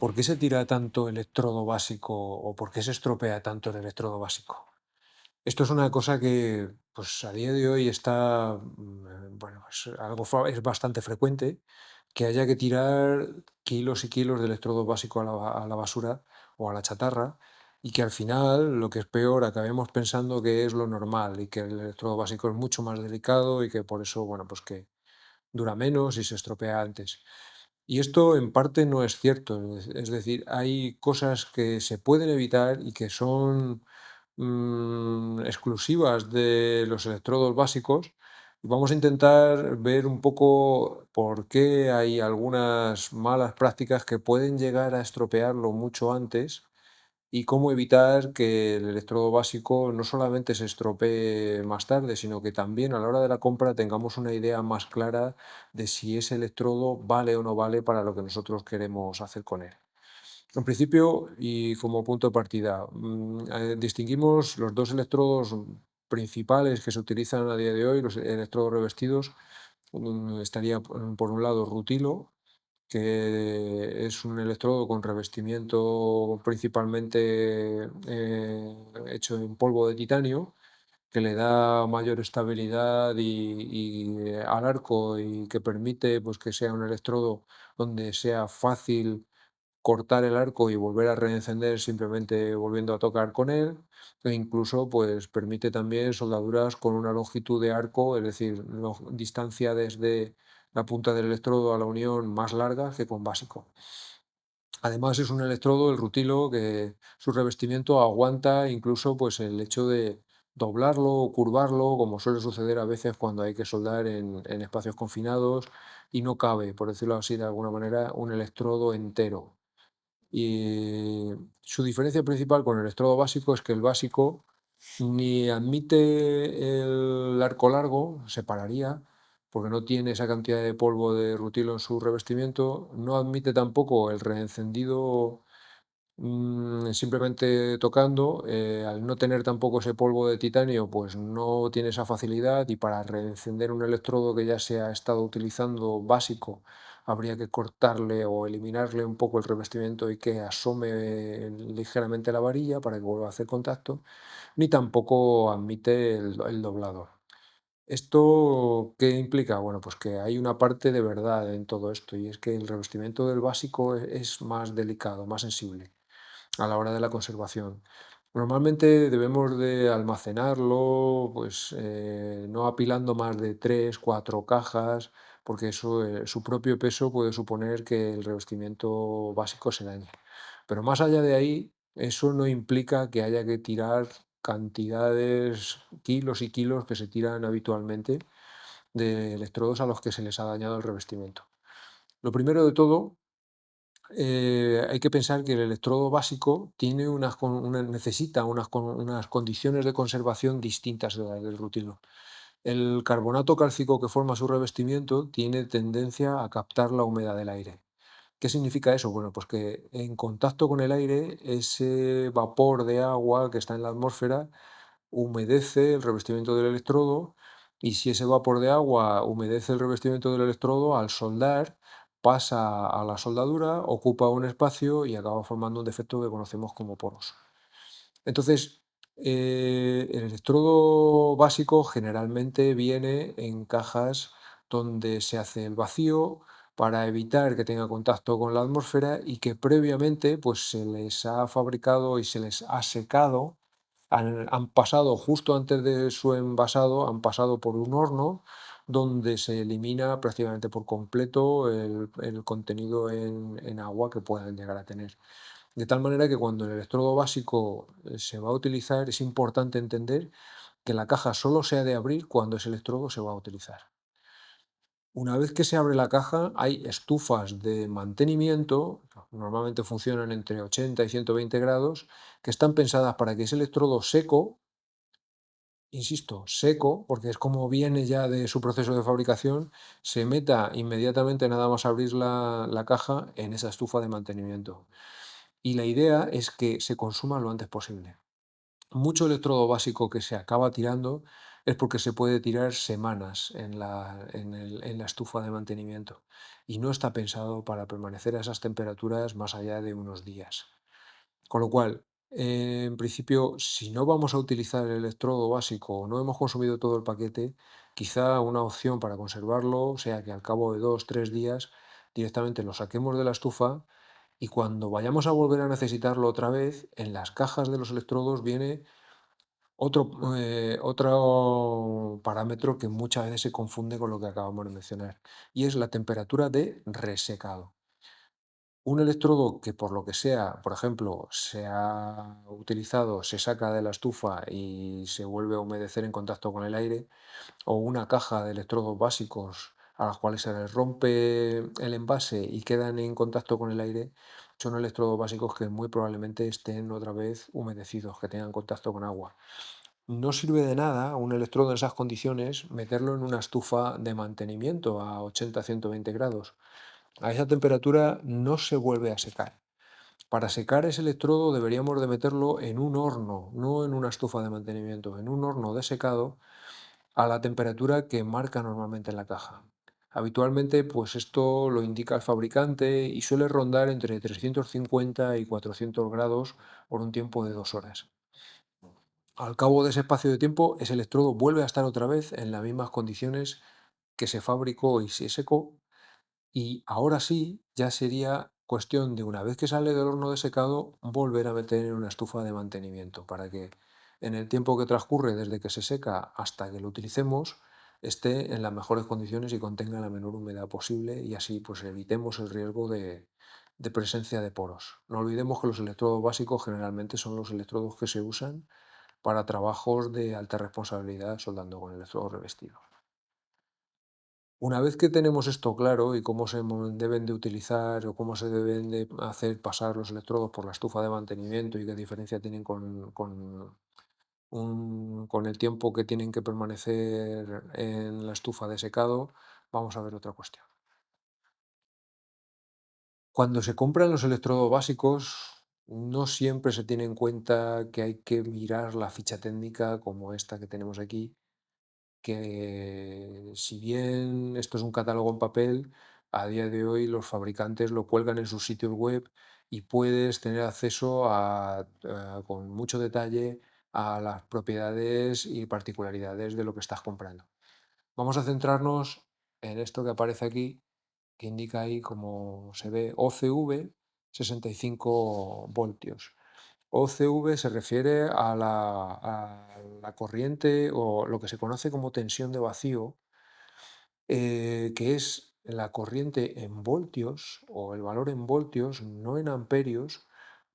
¿Por qué se tira tanto electrodo básico o por qué se estropea tanto el electrodo básico? Esto es una cosa que, pues a día de hoy está, bueno, es bastante frecuente que haya que tirar kilos y kilos de electrodo básico a la basura o a la chatarra y que al final, lo que es peor, acabemos pensando que es lo normal y que el electrodo básico es mucho más delicado y que por eso, bueno, pues que dura menos y se estropea antes. Y esto en parte no es cierto, es decir, hay cosas que se pueden evitar y que son exclusivas de los electrodos básicos. Vamos a intentar ver un poco por qué hay algunas malas prácticas que pueden llegar a estropearlo mucho antes y cómo evitar que el electrodo básico no solamente se estropee más tarde, sino que también a la hora de la compra tengamos una idea más clara de si ese electrodo vale o no vale para lo que nosotros queremos hacer con él. En principio, y como punto de partida, distinguimos los dos electrodos principales que se utilizan a día de hoy, los electrodos revestidos. Estaría por un lado rutilo, que es un electrodo con revestimiento principalmente hecho en polvo de titanio, que le da mayor estabilidad al arco y que permite pues, que sea un electrodo donde sea fácil cortar el arco y volver a reencender simplemente volviendo a tocar con él, e incluso pues permite también soldaduras con una longitud de arco, es decir, distancia desde la punta del electrodo a la unión más larga que con básico. Además es un electrodo, el rutilo, que su revestimiento aguanta incluso pues el hecho de doblarlo o curvarlo, como suele suceder a veces cuando hay que soldar en espacios confinados y no cabe, por decirlo así de alguna manera, un electrodo entero. Y su diferencia principal con el electrodo básico es que el básico ni admite el arco largo, separaría, porque no tiene esa cantidad de polvo de rutilo en su revestimiento, no admite tampoco el reencendido simplemente tocando, al no tener tampoco ese polvo de titanio, pues no tiene esa facilidad y para reencender un electrodo que ya se ha estado utilizando básico, habría que cortarle o eliminarle un poco el revestimiento y que asome ligeramente la varilla para que vuelva a hacer contacto, ni tampoco admite el doblador. ¿Esto qué implica? Bueno, pues que hay una parte de verdad en todo esto y es que el revestimiento del básico es más delicado, más sensible a la hora de la conservación. Normalmente debemos de almacenarlo, pues no apilando más de 3, 4 cajas, porque eso, su propio peso puede suponer que el revestimiento básico se dañe. Pero más allá de ahí, eso no implica que haya que tirar cantidades, kilos y kilos que se tiran habitualmente de electrodos a los que se les ha dañado el revestimiento. Lo primero de todo, hay que pensar que el electrodo básico tiene necesita unas condiciones de conservación distintas de las del rutilo. El carbonato cálcico que forma su revestimiento tiene tendencia a captar la humedad del aire. ¿Qué significa eso? Bueno, pues que en contacto con el aire, ese vapor de agua que está en la atmósfera humedece el revestimiento del electrodo y si ese vapor de agua humedece el revestimiento del electrodo, al soldar pasa a la soldadura, ocupa un espacio y acaba formando un defecto que conocemos como poros. Entonces, el electrodo básico generalmente viene en cajas donde se hace el vacío para evitar que tenga contacto con la atmósfera y que previamente pues, se les ha fabricado y se les ha secado. Han pasado justo antes de su envasado, han pasado por un horno donde se elimina prácticamente por completo el contenido en agua que puedan llegar a tener. De tal manera que cuando el electrodo básico se va a utilizar, es importante entender que la caja solo se ha de abrir cuando ese electrodo se va a utilizar. Una vez que se abre la caja, hay estufas de mantenimiento, normalmente funcionan entre 80 y 120 grados, que están pensadas para que ese electrodo seco, insisto, seco, porque es como viene ya de su proceso de fabricación, se meta inmediatamente nada más abrir la caja en esa estufa de mantenimiento. Y la idea es que se consuma lo antes posible. Mucho electrodo básico que se acaba tirando es porque se puede tirar semanas en la estufa de mantenimiento y no está pensado para permanecer a esas temperaturas más allá de unos días. Con lo cual, en principio, si no vamos a utilizar el electrodo básico o no hemos consumido todo el paquete, quizá una opción para conservarlo sea que al cabo de 2, 3 días directamente lo saquemos de la estufa y cuando vayamos a volver a necesitarlo otra vez, en las cajas de los electrodos viene otro parámetro que muchas veces se confunde con lo que acabamos de mencionar, y es la temperatura de resecado. Un electrodo que por lo que sea, por ejemplo, se ha utilizado, se saca de la estufa y se vuelve a humedecer en contacto con el aire, o una caja de electrodos básicos a las cuales se les rompe el envase y quedan en contacto con el aire, son electrodos básicos que muy probablemente estén otra vez humedecidos, que tengan contacto con agua. No sirve de nada un electrodo en esas condiciones meterlo en una estufa de mantenimiento a 80-120 grados. A esa temperatura no se vuelve a secar. Para secar ese electrodo deberíamos de meterlo en un horno, no en una estufa de mantenimiento, en un horno de secado a la temperatura que marca normalmente en la caja. Habitualmente, pues esto lo indica el fabricante y suele rondar entre 350 y 400 grados por un tiempo de 2 horas. Al cabo de ese espacio de tiempo, ese electrodo vuelve a estar otra vez en las mismas condiciones que se fabricó y se secó, y ahora sí, ya sería cuestión de una vez que sale del horno de secado, volver a meter en una estufa de mantenimiento para que en el tiempo que transcurre desde que se seca hasta que lo utilicemos esté en las mejores condiciones y contenga la menor humedad posible y así pues evitemos el riesgo de presencia de poros. No olvidemos que los electrodos básicos generalmente son los electrodos que se usan para trabajos de alta responsabilidad soldando con electrodos revestidos. Una vez que tenemos esto claro y cómo deben de utilizar o cómo se deben de hacer pasar los electrodos por la estufa de mantenimiento y qué diferencia tienen con el tiempo que tienen que permanecer en la estufa de secado, vamos a ver otra cuestión. Cuando se compran los electrodos básicos, no siempre se tiene en cuenta que hay que mirar la ficha técnica como esta que tenemos aquí, que si bien esto es un catálogo en papel, a día de hoy los fabricantes lo cuelgan en sus sitios web y puedes tener acceso con mucho detalle a las propiedades y particularidades de lo que estás comprando. Vamos a centrarnos en esto que aparece aquí, que indica ahí como se ve OCV 65 voltios. OCV se refiere a la corriente o lo que se conoce como tensión de vacío, que es la corriente en voltios o el valor en voltios, no en amperios,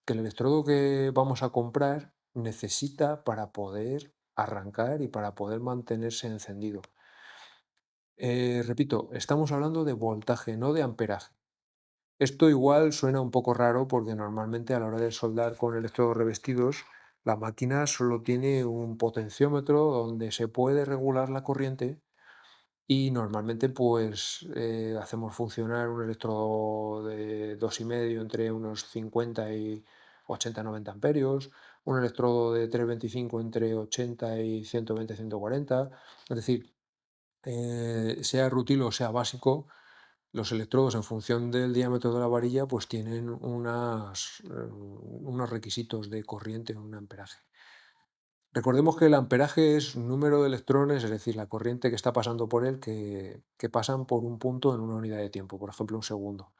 que el electrodo que vamos a comprar necesita para poder arrancar y para poder mantenerse encendido. Repito, estamos hablando de voltaje, no de amperaje. Esto igual suena un poco raro porque normalmente a la hora de soldar con electrodos revestidos, la máquina solo tiene un potenciómetro donde se puede regular la corriente y normalmente pues hacemos funcionar un electrodo de 2,5 entre unos 50 y 80-90 amperios, un electrodo de 3,25 entre 80 y 120-140, es decir, sea rutilo o sea básico, los electrodos, en función del diámetro de la varilla, pues tienen unos requisitos de corriente, un amperaje. Recordemos que el amperaje es un número de electrones, es decir, la corriente que está pasando por él, que pasan por un punto en una unidad de tiempo, por ejemplo, un segundo.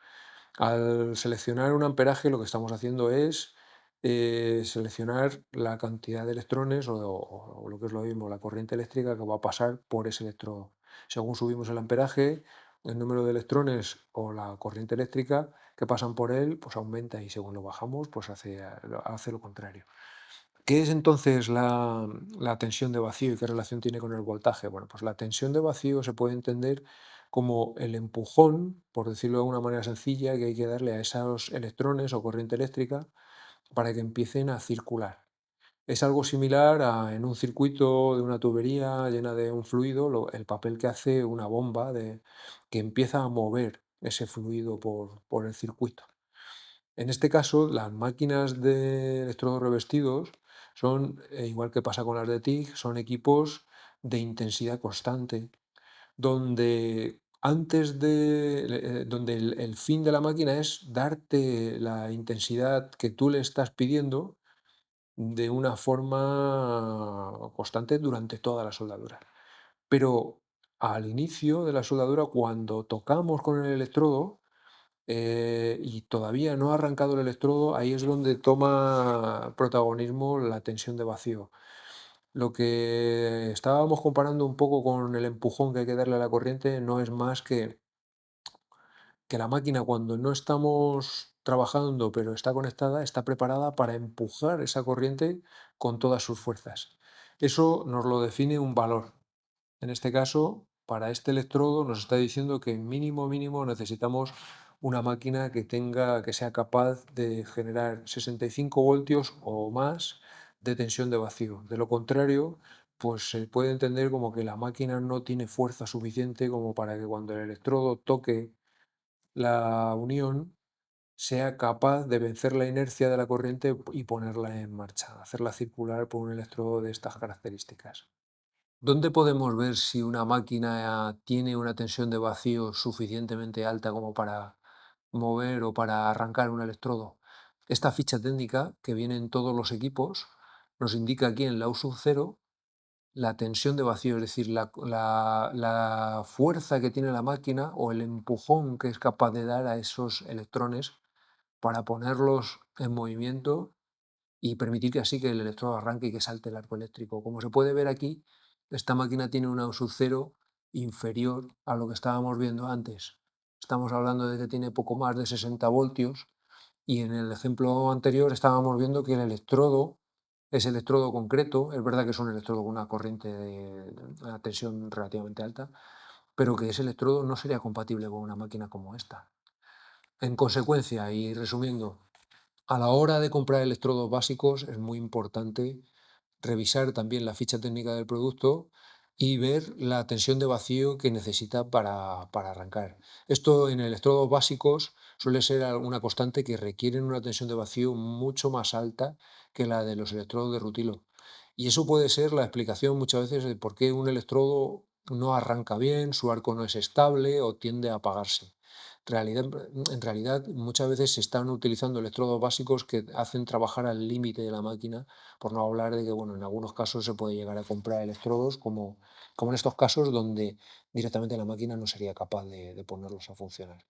Al seleccionar un amperaje, lo que estamos haciendo es seleccionar la cantidad de electrones o lo que es lo mismo, la corriente eléctrica que va a pasar por ese electrodo. Según subimos el amperaje, el número de electrones o la corriente eléctrica que pasan por él, pues aumenta y según lo bajamos, pues hace lo contrario. ¿Qué es entonces la tensión de vacío y qué relación tiene con el voltaje? Bueno, pues la tensión de vacío se puede entender como el empujón, por decirlo de una manera sencilla, que hay que darle a esos electrones o corriente eléctrica para que empiecen a circular. Es algo similar a en un circuito de una tubería llena de un fluido, el papel que hace una bomba que empieza a mover ese fluido por el circuito. En este caso, las máquinas de electrodos revestidos son, igual que pasa con las de TIG, son equipos de intensidad constante, donde donde el fin de la máquina es darte la intensidad que tú le estás pidiendo de una forma constante durante toda la soldadura. Pero al inicio de la soldadura, cuando tocamos con el electrodo, y todavía no ha arrancado el electrodo, ahí es donde toma protagonismo la tensión de vacío. Lo que estábamos comparando un poco con el empujón que hay que darle a la corriente no es más que la máquina, cuando no estamos trabajando pero está conectada, está preparada para empujar esa corriente con todas sus fuerzas. Eso nos lo define un valor. En este caso, para este electrodo nos está diciendo que mínimo necesitamos una máquina que sea capaz de generar 65 voltios o más de tensión de vacío. De lo contrario, pues se puede entender como que la máquina no tiene fuerza suficiente como para que cuando el electrodo toque la unión sea capaz de vencer la inercia de la corriente y ponerla en marcha, hacerla circular por un electrodo de estas características. ¿Dónde podemos ver si una máquina tiene una tensión de vacío suficientemente alta como para mover o para arrancar un electrodo? Esta ficha técnica que viene en todos los equipos nos indica aquí en la U sub 0 la tensión de vacío, es decir, la fuerza que tiene la máquina o el empujón que es capaz de dar a esos electrones para ponerlos en movimiento y permitir que así que el electrodo arranque y que salte el arco eléctrico. Como se puede ver aquí, esta máquina tiene una sub 0 inferior a lo que estábamos viendo antes. Estamos hablando de que tiene poco más de 60 voltios y en el ejemplo anterior estábamos viendo que el electrodo, ese electrodo concreto, es verdad que es un electrodo con una corriente de una tensión relativamente alta, pero que ese electrodo no sería compatible con una máquina como esta. En consecuencia, y resumiendo, a la hora de comprar electrodos básicos es muy importante revisar también la ficha técnica del producto y ver la tensión de vacío que necesita para arrancar. Esto en electrodos básicos suele ser una constante que requieren una tensión de vacío mucho más alta que la de los electrodos de rutilo. Y eso puede ser la explicación muchas veces de por qué un electrodo no arranca bien, su arco no es estable o tiende a apagarse. En realidad, muchas veces se están utilizando electrodos básicos que hacen trabajar al límite de la máquina, por no hablar de que, bueno, en algunos casos se puede llegar a comprar electrodos, como en estos casos donde directamente la máquina no sería capaz de ponerlos a funcionar.